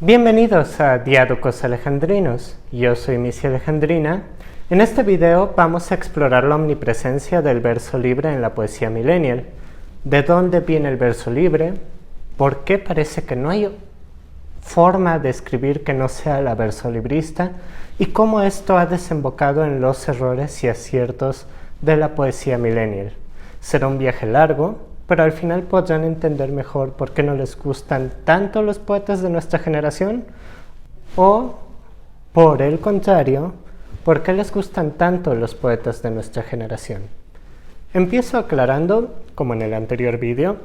Bienvenidos a Diálogos Alejandrinos, yo soy Missy Alejandrina. En este video vamos a explorar la omnipresencia del verso libre en la poesía millennial. ¿De dónde viene el verso libre? ¿Por qué parece que no hay forma de escribir que no sea la versolibrista? ¿Y cómo esto ha desembocado en los errores y aciertos de la poesía millennial? Será un viaje largo, pero al final podrán entender mejor por qué no les gustan tanto los poetas de nuestra generación, o, por el contrario, por qué les gustan tanto los poetas de nuestra generación. Empiezo aclarando, como en el anterior vídeo,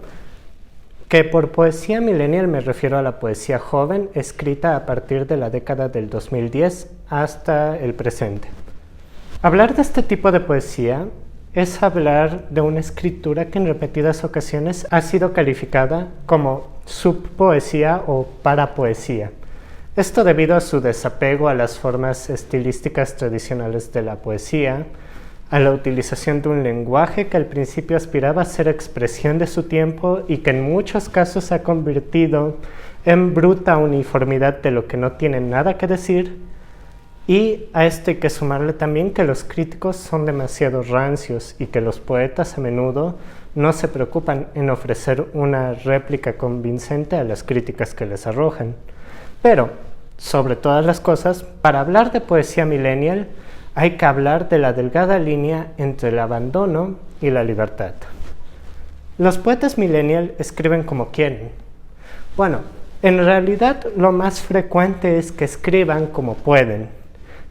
que por poesía millennial me refiero a la poesía joven escrita a partir de la década del 2010 hasta el presente. Hablar de este tipo de poesía es hablar de una escritura que en repetidas ocasiones ha sido calificada como subpoesía o parapoesía. Esto debido a su desapego a las formas estilísticas tradicionales de la poesía, a la utilización de un lenguaje que al principio aspiraba a ser expresión de su tiempo y que en muchos casos se ha convertido en bruta uniformidad de lo que no tiene nada que decir. Y a esto hay que sumarle también que los críticos son demasiado rancios y que los poetas a menudo no se preocupan en ofrecer una réplica convincente a las críticas que les arrojan. Pero, sobre todas las cosas, para hablar de poesía millennial hay que hablar de la delgada línea entre el abandono y la libertad. Los poetas millennial escriben como quieren. Bueno, en realidad lo más frecuente es que escriban como pueden.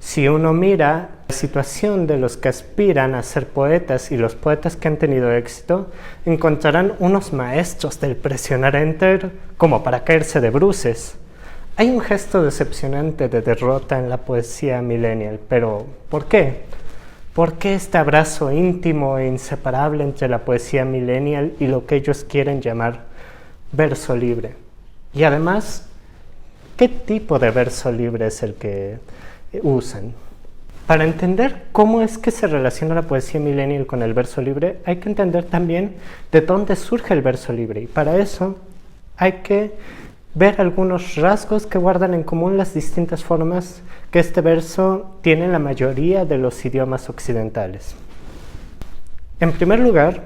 Si uno mira la situación de los que aspiran a ser poetas y los poetas que han tenido éxito, encontrarán unos maestros del presionar enter como para caerse de bruces. Hay un gesto decepcionante de derrota en la poesía millennial, pero ¿por qué? ¿Por qué este abrazo íntimo e inseparable entre la poesía millennial y lo que ellos quieren llamar verso libre? Y además, ¿qué tipo de verso libre es el que usan? Para entender cómo es que se relaciona la poesía millennial con el verso libre, hay que entender también de dónde surge el verso libre, y para eso hay que ver algunos rasgos que guardan en común las distintas formas que este verso tiene en la mayoría de los idiomas occidentales. En primer lugar,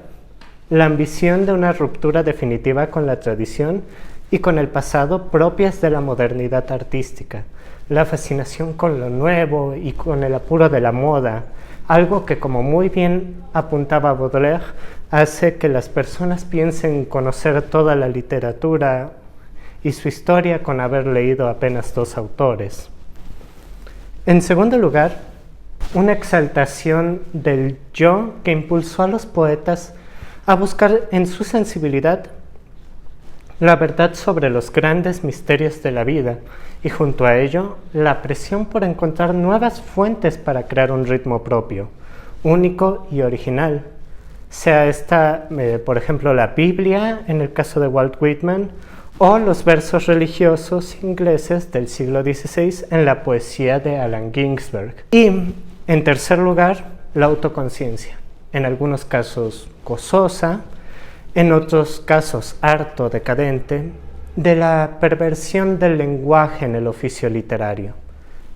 la ambición de una ruptura definitiva con la tradición y con el pasado propias de la modernidad artística, la fascinación con lo nuevo y con el apuro de la moda, algo que, como muy bien apuntaba Baudelaire, hace que las personas piensen conocer toda la literatura y su historia con haber leído apenas 2 autores. En segundo lugar, una exaltación del yo que impulsó a los poetas a buscar en su sensibilidad la verdad sobre los grandes misterios de la vida, y junto a ello, la presión por encontrar nuevas fuentes para crear un ritmo propio, único y original. Sea esta, por ejemplo, la Biblia, en el caso de Walt Whitman, o los versos religiosos ingleses del siglo XVI en la poesía de Allen Ginsberg. Y, en tercer lugar, la autoconciencia, en algunos casos gozosa, en otros casos harto decadente, de la perversión del lenguaje en el oficio literario.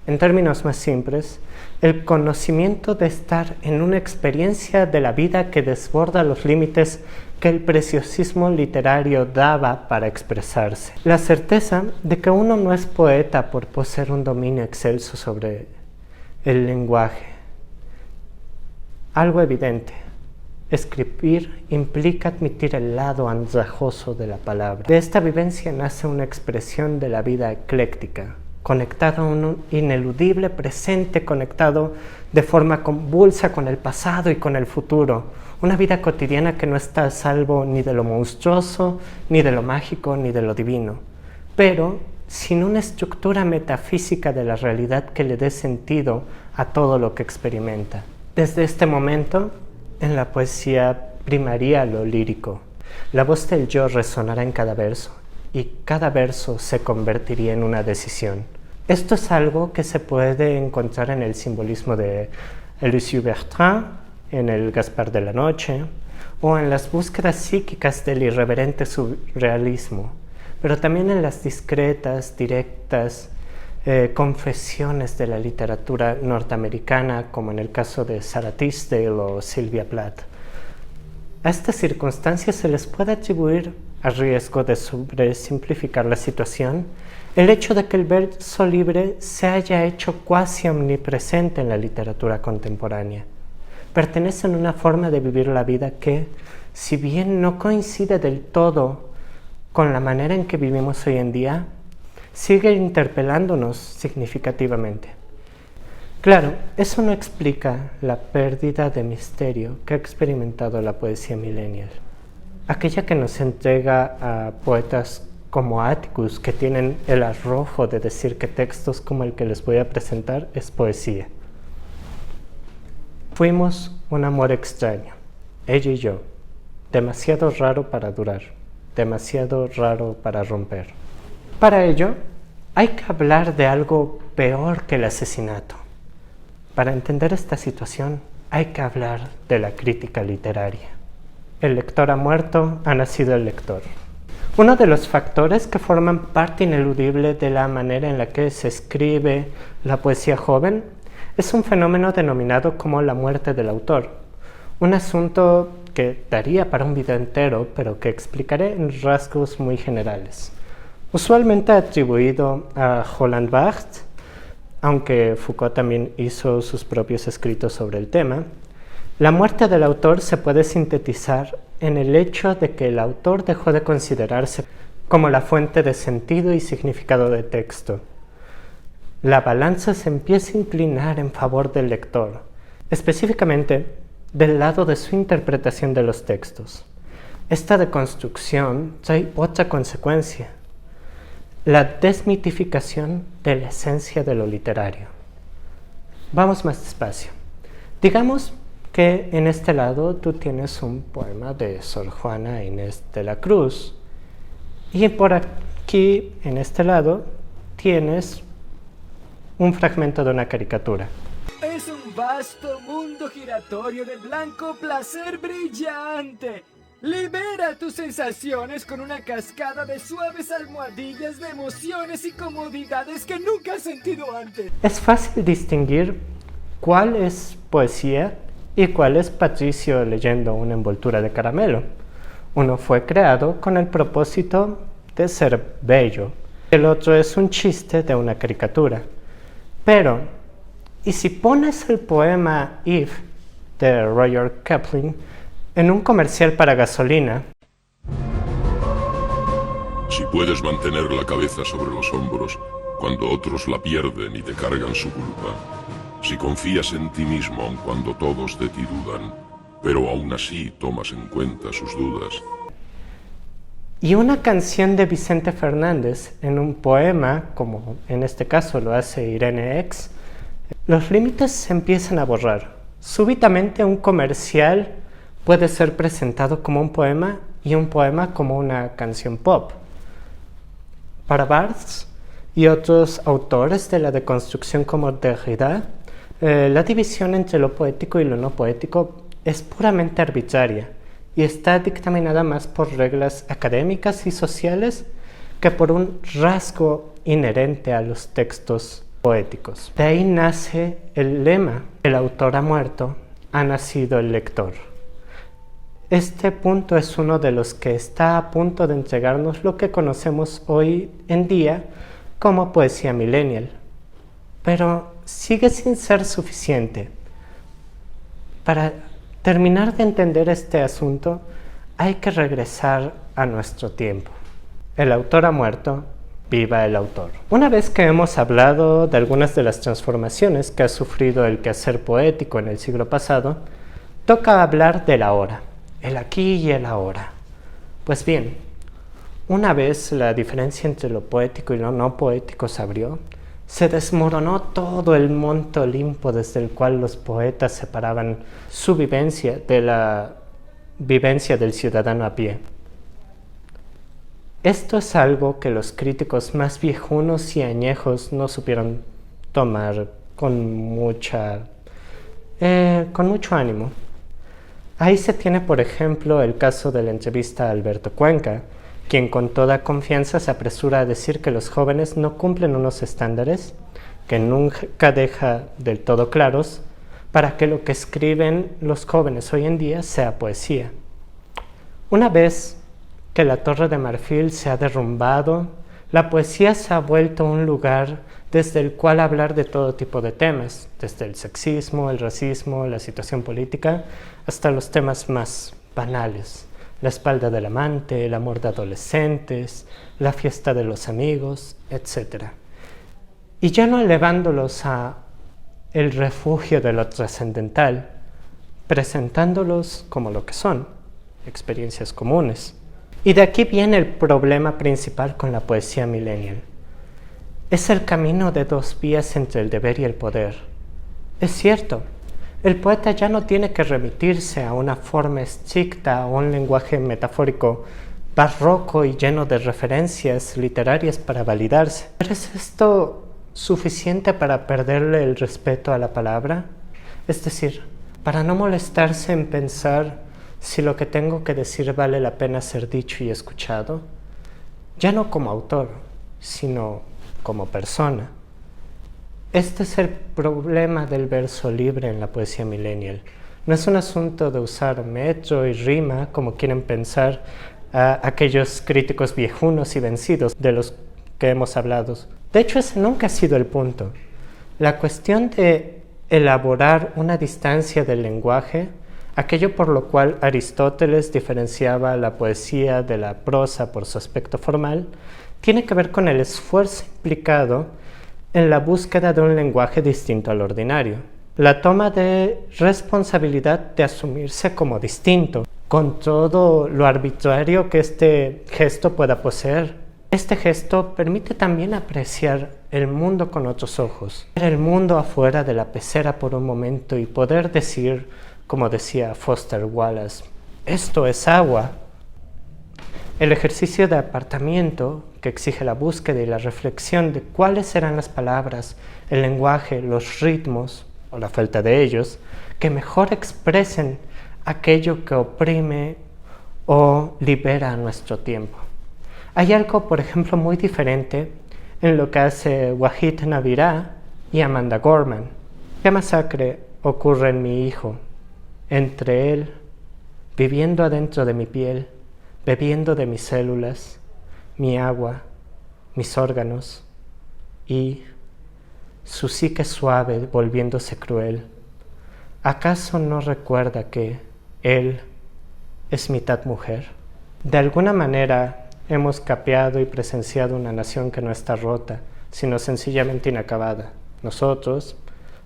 En términos más simples, el conocimiento de estar en una experiencia de la vida que desborda los límites que el preciosismo literario daba para expresarse. La certeza de que uno no es poeta por poseer un dominio excelso sobre el lenguaje. Algo evidente. Escribir implica admitir el lado andrajoso de la palabra. De esta vivencia nace una expresión de la vida ecléctica, conectado a un ineludible presente, conectado de forma convulsa con el pasado y con el futuro. Una vida cotidiana que no está a salvo ni de lo monstruoso, ni de lo mágico, ni de lo divino, pero sin una estructura metafísica de la realidad que le dé sentido a todo lo que experimenta. Desde este momento, en la poesía primaría lo lírico. La voz del yo resonará en cada verso, y cada verso se convertiría en una decisión. Esto es algo que se puede encontrar en el simbolismo de Lucius Bertrand, en el Gaspar de la Noche, o en las búsquedas psíquicas del irreverente surrealismo. pero también en las discretas, directas confesiones de la literatura norteamericana, como en el caso de Sarah Tisdale o Sylvia Plath. A estas circunstancias se les puede atribuir, a riesgo de sobresimplificar la situación, el hecho de que el verso libre se haya hecho cuasi omnipresente en la literatura contemporánea. Pertenecen a una forma de vivir la vida que, si bien no coincide del todo con la manera en que vivimos hoy en día, sigue interpelándonos significativamente. Claro, eso no explica la pérdida de misterio que ha experimentado la poesía millennial, aquella que nos entrega a poetas como Atticus, que tienen el arrojo de decir que textos como el que les voy a presentar es poesía. Fuimos un amor extraño, ella y yo, demasiado raro para durar, demasiado raro para romper. Para ello, hay que hablar de algo peor que el asesinato. Para entender esta situación, hay que hablar de la crítica literaria. El lector ha muerto, ha nacido el lector. Uno de los factores que forman parte ineludible de la manera en la que se escribe la poesía joven es un fenómeno denominado como la muerte del autor. Un asunto que daría para un video entero, pero que explicaré en rasgos muy generales. Usualmente atribuido a Roland Barthes, aunque Foucault también hizo sus propios escritos sobre el tema, la muerte del autor se puede sintetizar en el hecho de que el autor dejó de considerarse como la fuente de sentido y significado del texto. La balanza se empieza a inclinar en favor del lector, específicamente del lado de su interpretación de los textos. Esta deconstrucción trae otra consecuencia: la desmitificación de la esencia de lo literario. Vamos más despacio. Digamos que en este lado tú tienes un poema de Sor Juana Inés de la Cruz y por aquí, en este lado, tienes un fragmento de una caricatura. Es un vasto mundo giratorio de blanco placer brillante. Libera tus sensaciones con una cascada de suaves almohadillas de emociones y comodidades que nunca has sentido antes. Es fácil distinguir cuál es poesía y cuál es Patricio leyendo una envoltura de caramelo. Uno fue creado con el propósito de ser bello, el otro es un chiste de una caricatura. Pero, ¿y si pones el poema Eve de Rudyard Kipling en un comercial para gasolina? Si puedes mantener la cabeza sobre los hombros cuando otros la pierden y te cargan su culpa, si confías en ti mismo aun cuando todos de ti dudan, pero aún así tomas en cuenta sus dudas. Y una canción de Vicente Fernández en un poema, como en este caso lo hace Irene X, los límites se empiezan a borrar. Súbitamente un comercial puede ser presentado como un poema y un poema como una canción pop. Para Barthes y otros autores de la deconstrucción como Derrida, la división entre lo poético y lo no poético es puramente arbitraria y está dictaminada más por reglas académicas y sociales que por un rasgo inherente a los textos poéticos. De ahí nace el lema: el autor ha muerto, ha nacido el lector. Este punto es uno de los que está a punto de entregarnos lo que conocemos hoy en día como poesía millennial, pero sigue sin ser suficiente. Para terminar de entender este asunto, hay que regresar a nuestro tiempo. El autor ha muerto, viva el autor. Una vez que hemos hablado de algunas de las transformaciones que ha sufrido el quehacer poético en el siglo pasado, toca hablar del ahora, el aquí y el ahora. Pues bien, una vez la diferencia entre lo poético y lo no poético se abrió, se desmoronó todo el monte Olimpo desde el cual los poetas separaban su vivencia de la vivencia del ciudadano a pie. Esto es algo que los críticos más viejunos y añejos no supieron tomar con mucho ánimo. Ahí se tiene, por ejemplo, el caso de la entrevista a Alberto Cuenca, quien con toda confianza se apresura a decir que los jóvenes no cumplen unos estándares que nunca deja del todo claros para que lo que escriben los jóvenes hoy en día sea poesía. Una vez que la Torre de Marfil se ha derrumbado, la poesía se ha vuelto un lugar desde el cual hablar de todo tipo de temas, desde el sexismo, el racismo, la situación política, hasta los temas más banales, la espalda del amante, el amor de adolescentes, la fiesta de los amigos, etc. Y ya no elevándolos a el refugio de lo trascendental, presentándolos como lo que son, experiencias comunes. Y de aquí viene el problema principal con la poesía millennial. Es el camino de dos vías entre el deber y el poder. Es cierto, el poeta ya no tiene que remitirse a una forma estricta o un lenguaje metafórico barroco y lleno de referencias literarias para validarse. ¿Pero es esto suficiente para perderle el respeto a la palabra? Es decir, para no molestarse en pensar si lo que tengo que decir vale la pena ser dicho y escuchado, ya no como autor, sino como persona. Este es el problema del verso libre en la poesía millennial. No es un asunto de usar metro y rima como quieren pensar aquellos críticos viejunos y vencidos de los que hemos hablado. De hecho, ese nunca ha sido el punto. La cuestión de elaborar una distancia del lenguaje, aquello por lo cual Aristóteles diferenciaba la poesía de la prosa por su aspecto formal, tiene que ver con el esfuerzo implicado en la búsqueda de un lenguaje distinto al ordinario. La toma de responsabilidad de asumirse como distinto, con todo lo arbitrario que este gesto pueda poseer. Este gesto permite también apreciar el mundo con otros ojos, ver el mundo afuera de la pecera por un momento y poder decir, como decía Foster Wallace, esto es agua. El ejercicio de apartamiento que exige la búsqueda y la reflexión de cuáles serán las palabras, el lenguaje, los ritmos, o la falta de ellos, que mejor expresen aquello que oprime o libera a nuestro tiempo. Hay algo, por ejemplo, muy diferente en lo que hace Wahid Navirá y Amanda Gorman. ¿Qué masacre ocurre en mi hijo? Entre él, viviendo adentro de mi piel, bebiendo de mis células, mi agua, mis órganos, y su psique suave volviéndose cruel. ¿Acaso no recuerda que él es mitad mujer? De alguna manera hemos capeado y presenciado una nación que no está rota, sino sencillamente inacabada. Nosotros,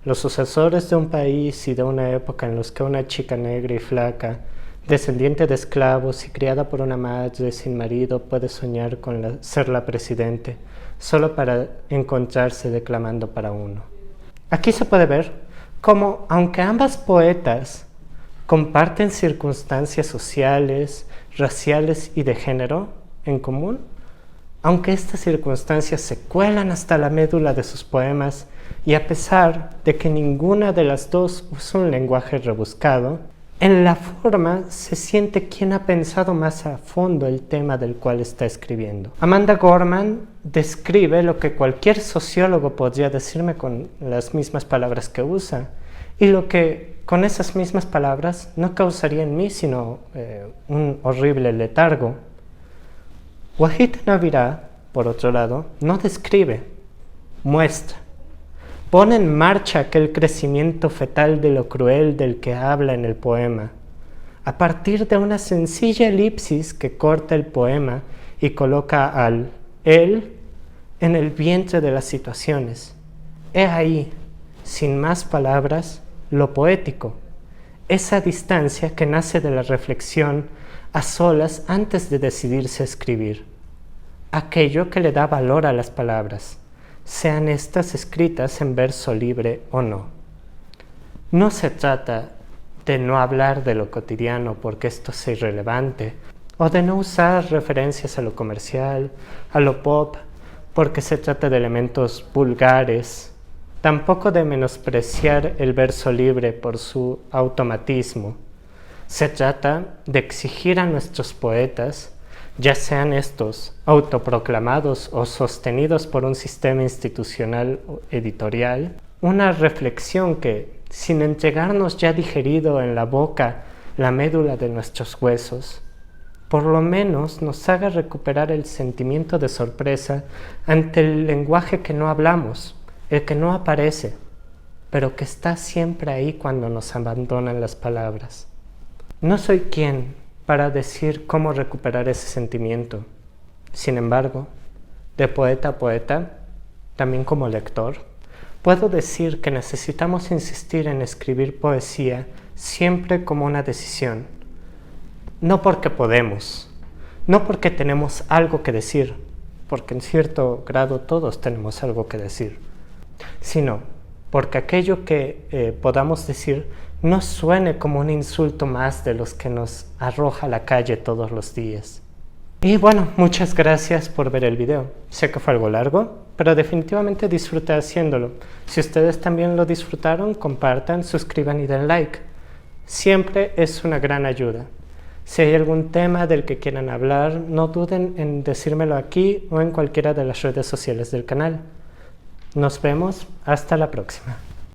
los sucesores de un país y de una época en los que una chica negra y flaca, descendiente de esclavos y criada por una madre sin marido, puede soñar con ser la presidente, solo para encontrarse declamando para uno. Aquí se puede ver cómo, aunque ambas poetas comparten circunstancias sociales, raciales y de género en común, aunque estas circunstancias se cuelan hasta la médula de sus poemas, y a pesar de que ninguna de las dos usa un lenguaje rebuscado, en la forma se siente quien ha pensado más a fondo el tema del cual está escribiendo. Amanda Gorman describe lo que cualquier sociólogo podría decirme con las mismas palabras que usa, y lo que con esas mismas palabras no causaría en mí sino un horrible letargo. Wahid Navirá, por otro lado, no describe, muestra. Pone en marcha aquel crecimiento fetal de lo cruel del que habla en el poema, a partir de una sencilla elipsis que corta el poema y coloca al él en el vientre de las situaciones. He ahí, sin más palabras, lo poético, esa distancia que nace de la reflexión a solas antes de decidirse a escribir, aquello que le da valor a las palabras, sean estas escritas en verso libre o no. No se trata de no hablar de lo cotidiano porque esto es irrelevante, o de no usar referencias a lo comercial, a lo pop, porque se trata de elementos vulgares, tampoco de menospreciar el verso libre por su automatismo. Se trata de exigir a nuestros poetas ya sean estos autoproclamados o sostenidos por un sistema institucional o editorial, una reflexión que, sin entregarnos ya digerido en la boca la médula de nuestros huesos, por lo menos nos haga recuperar el sentimiento de sorpresa ante el lenguaje que no hablamos, el que no aparece, pero que está siempre ahí cuando nos abandonan las palabras. No soy quien para decir cómo recuperar ese sentimiento. Sin embargo, de poeta a poeta, también como lector, puedo decir que necesitamos insistir en escribir poesía siempre como una decisión. No porque podemos, no porque tenemos algo que decir, porque en cierto grado todos tenemos algo que decir, sino porque aquello que podamos decir no suene como un insulto más de los que nos arroja a la calle todos los días. Y bueno, muchas gracias por ver el video. Sé que fue algo largo, pero definitivamente disfruté haciéndolo. Si ustedes también lo disfrutaron, compartan, suscriban y den like. Siempre es una gran ayuda. Si hay algún tema del que quieran hablar, no duden en decírmelo aquí o en cualquiera de las redes sociales del canal. Nos vemos, hasta la próxima.